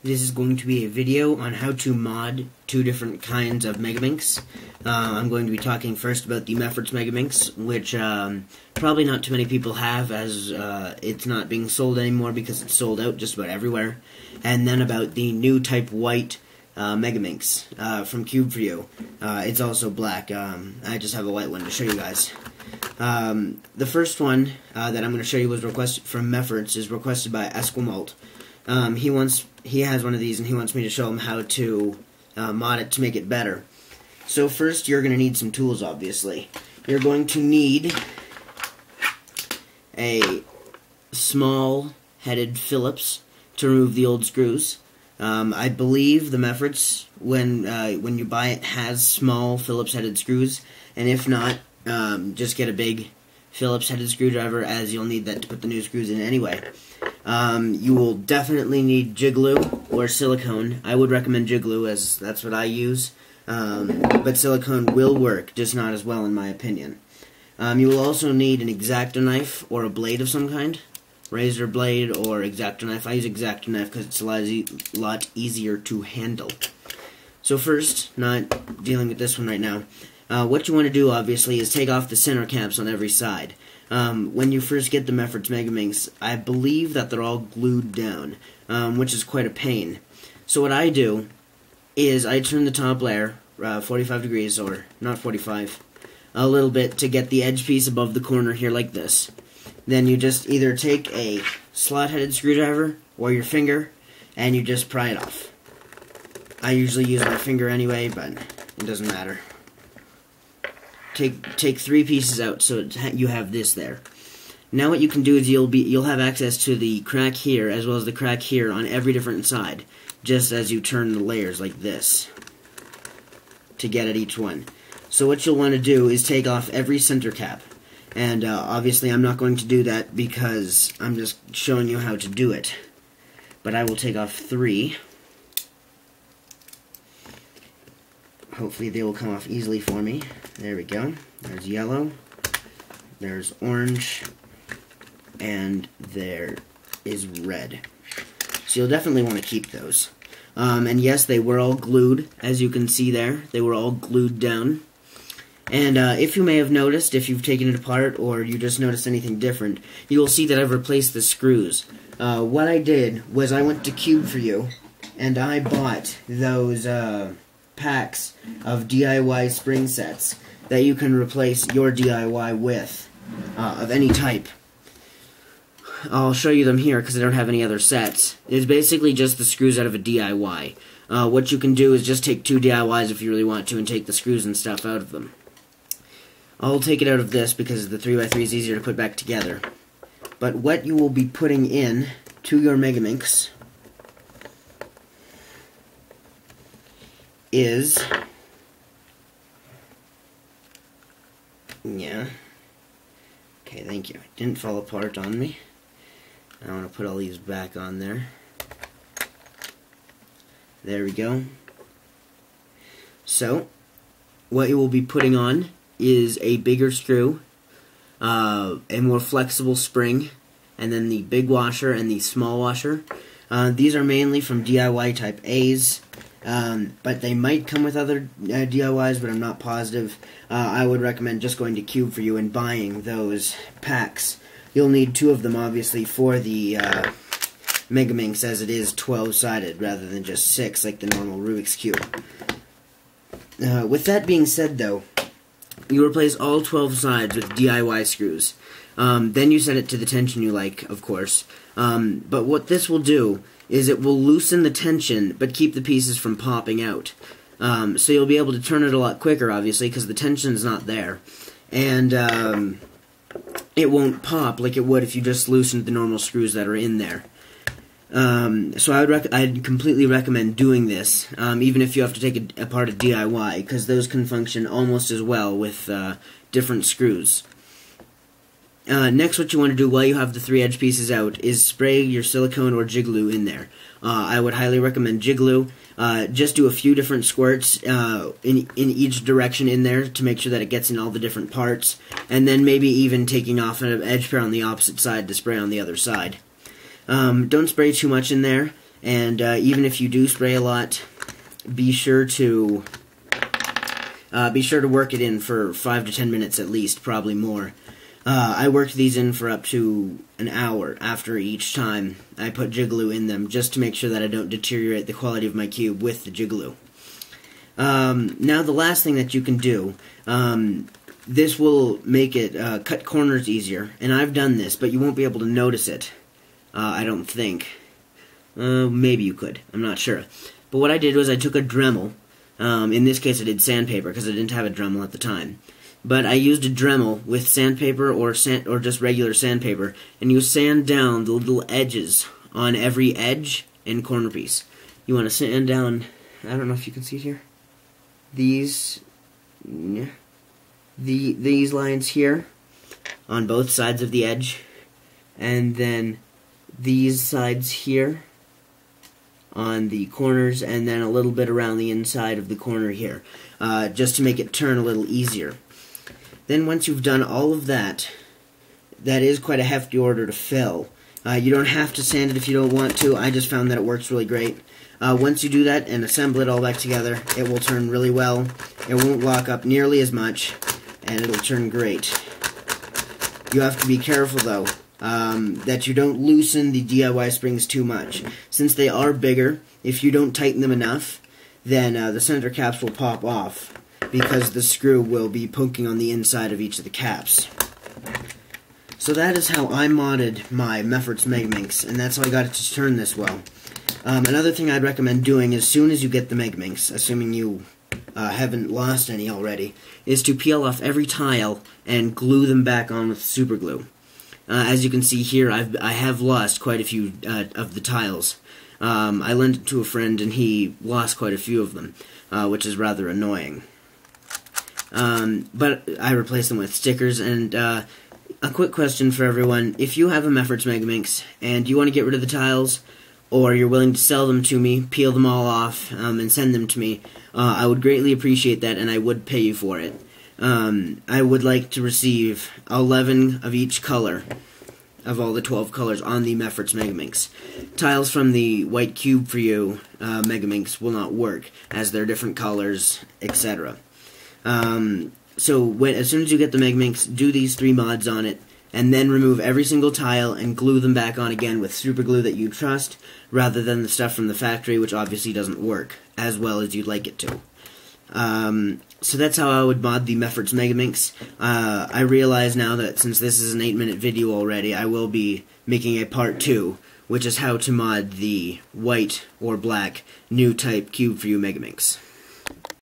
This is going to be a video on how to mod two different kinds of Megaminx. I'm going to be talking first about the Meffert's Megaminx, which probably not too many people have, as it's not being sold anymore because it's sold out just about everywhere. And then about the new type white Megaminx from Cube for You. It's also black. I just have a white one to show you guys. The first one that I'm going to show you was requested from Meffert's, is requested by Esquimalt. He has one of these and he wants me to show him how to mod it to make it better. So first you're going to need some tools, obviously. You're going to need a small headed Phillips to remove the old screws. I believe the Meffert's, when you buy it, has small Phillips headed screws, and if not, just get a big Phillips headed screwdriver, as you'll need that to put the new screws in anyway. You will definitely need jig glue or silicone. I would recommend jig glue, as that's what I use, but silicone will work, just not as well in my opinion. You will also need an X-Acto knife or a blade of some kind, razor blade or X-Acto knife. I use X-Acto knife because it's a lot easier to handle. So first, not dealing with this one right now, what you want to do, obviously, is take off the center caps on every side. When you first get the Meffert's Megaminx, I believe that they're all glued down, which is quite a pain. So what I do is I turn the top layer 45 degrees, or not 45, a little bit to get the edge piece above the corner here like this. Then you just either take a slot-headed screwdriver or your finger, and you just pry it off. I usually use my finger anyway, but it doesn't matter. Take 3 pieces out, so you have this there. Now what you can do is you'll have access to the crack here as well as the crack here on every different side, just as you turn the layers like this to get at each one. So what you'll want to do is take off every center cap, and obviously I'm not going to do that because I'm just showing you how to do it. But I will take off 3. Hopefully they will come off easily for me. There we go. There's yellow, there's orange, and there is red. So you'll definitely want to keep those. And yes, they were all glued, as you can see there. They were all glued down. And if you may have noticed, if you've taken it apart or you just noticed anything different, you will see that I've replaced the screws. What I did was I went to Cube for You, and I bought those packs of DIY spring sets that you can replace your DIY with, of any type. I'll show you them here because I don't have any other sets. It's basically just the screws out of a DIY. What you can do is just take 2 DIYs if you really want to and take the screws and stuff out of them. I'll take it out of this because the 3x3 is easier to put back together. But what you will be putting in to your Megaminx is, yeah, okay, thank you. It didn't fall apart on me. I want to put all these back on there. There we go. So, what you will be putting on is a bigger screw, a more flexible spring, and then the big washer and the small washer. These are mainly from DIY type A's. But they might come with other DIYs, but I'm not positive. I would recommend just going to Cube for You and buying those packs. You'll need 2 of them, obviously, for the Megaminx, as it is 12-sided rather than just 6 like the normal Rubik's Cube. With that being said, though, you replace all 12 sides with DIY screws. Then you set it to the tension you like, of course. But what this will do is it will loosen the tension, but keep the pieces from popping out. So you'll be able to turn it a lot quicker, obviously, because the tension's not there. And it won't pop like it would if you just loosened the normal screws that are in there. So I'd completely recommend doing this, even if you have to take apart a DIY, because those can function almost as well with different screws. Next, what you want to do while you have the 3 edge pieces out is spray your silicone or jig glue in there. I would highly recommend jig glue. Just do a few different squirts in each direction in there to make sure that it gets in all the different parts, and then maybe even taking off an edge pair on the opposite side to spray on the other side. Don't spray too much in there, And even if you do spray a lot, be sure to work it in for 5 to 10 minutes at least, probably more. I worked these in for up to an hour after each time I put Jigglyglue in them, just to make sure that I don't deteriorate the quality of my cube with the Jigglyglue. Now the last thing that you can do, this will make it cut corners easier, and I've done this, but you won't be able to notice it, I don't think. Maybe you could, I'm not sure. But what I did was I took a Dremel. In this case I did sandpaper because I didn't have a Dremel at the time. But I used a Dremel with sandpaper or just regular sandpaper, and you sand down the little edges on every edge and corner piece. You want to sand down, I don't know if you can see it here, these lines here on both sides of the edge, and then these sides here on the corners, and then a little bit around the inside of the corner here, just to make it turn a little easier. Then once you've done all of that, that is quite a hefty order to fill. You don't have to sand it if you don't want to. I just found that it works really great. Once you do that and assemble it all back together, it will turn really well. It won't lock up nearly as much, and it'll turn great. You have to be careful, though, that you don't loosen the DIY springs too much. Since they are bigger, if you don't tighten them enough, then the center caps will pop off, because the screw will be poking on the inside of each of the caps. So that is how I modded my Meffert's Megaminx, and that's how I got it to turn this well. Another thing I'd recommend doing as soon as you get the Megaminx, assuming you haven't lost any already, is to peel off every tile and glue them back on with super glue. As you can see here, I have lost quite a few of the tiles. I lent it to a friend and he lost quite a few of them, which is rather annoying. But I replaced them with stickers. And a quick question for everyone: if you have a Meffert's Megaminx and you want to get rid of the tiles, or you're willing to sell them to me, peel them all off, and send them to me, I would greatly appreciate that, and I would pay you for it. I would like to receive 11 of each color of all the 12 colors on the Meffert's Megaminx. Tiles from the White Cube for You Megaminx will not work, as they're different colors, etc. So as soon as you get the Megaminx, do these 3 mods on it, and then remove every single tile and glue them back on again with super glue that you trust, rather than the stuff from the factory, which obviously doesn't work as well as you'd like it to. So that's how I would mod the Meffert's Megaminx. I realize now that since this is an 8-minute video already, I will be making a part 2, which is how to mod the white or black new type Cube for You Megaminx.